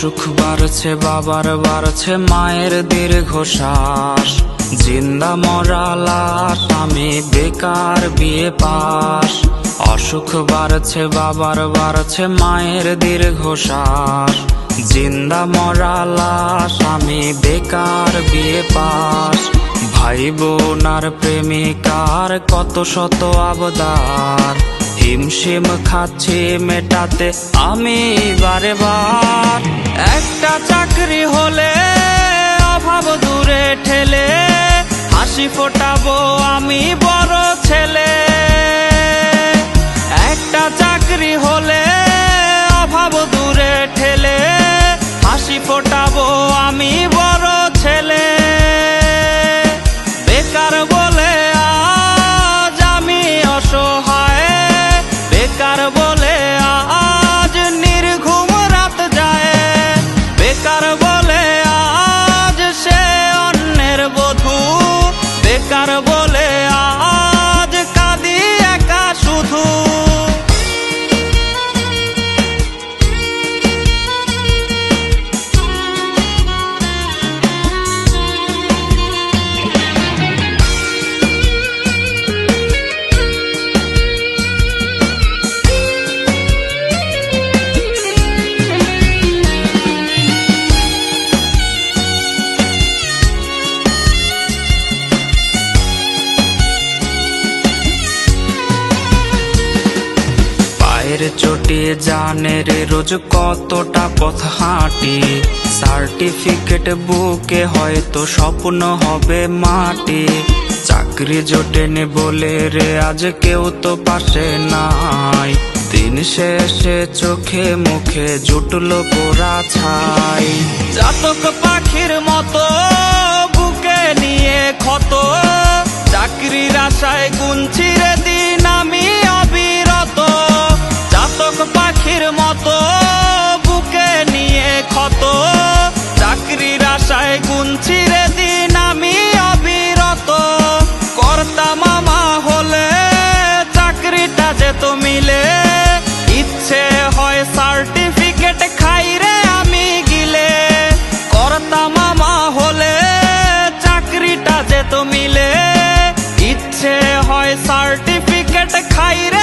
অসুখ বাড়ছে বাবার বাড়ছে মায়ের দীর্ঘশ্বাস, জিন্দা মরা লাশ আমি বেকার বিয়ে পাস। অসুখ বাড়ছে বাবার বাড়ছে মায়ের দীর্ঘশ্বাস, জিন্দা মরা লাশ আমি বেকার বিয়ে পাস। ভাই বোন আর প্রেমিকার কত শত আবদার, হিমশিম খাচ্ছি মেটাতে আমি বারে বার। একটা চাকরি হলে অভাব দূরে ঠেলে, হাসি ফোটাবো আমি বড় ছেলে। একটা চাকরি হলে অভাব দূরে ঠেলে, হাসি ফোটাবো আমি বড় ছেলে। বেকার বলে আজ আমি অসহায়, বেকার বলে আজ নির্ঘুম রাত যায়, বেকার বলে আজ সে অন্যের বধূ, বেকার বলে আজ কাঁদি একা শুধু। চোটে জানের রোজ কতটা পথ হাঁটি, সার্টিফিকেট বুকে হয়তো স্বপ্ন হবে মাটি। চাকরি জোটেনি বলে রে আজ কেউ তো পাশে নাই, দিন শেষে চোখে মুখে জুটলো পোড়া ছাই। জাতক পাখির মতো বুকে নিয়ে ক্ষত, চাকরির আশায় গুনছি রে দিন আমি অবিরত। জাতক পাখির মতো বুকে নিয়ে ক্ষত, চাকরির আশায় গুনছি রে দিন আমি অবিরত। কর্তা মামা হলে চাকরিটা যেত মিলে, ইচ্ছে হয় সার্টিফিকেট খাই রে আমি গিলে। কর্তা মামা হলে চাকরিটা যেত মিলে, ইচ্ছে হয় সার্টিফিকেট খাই রে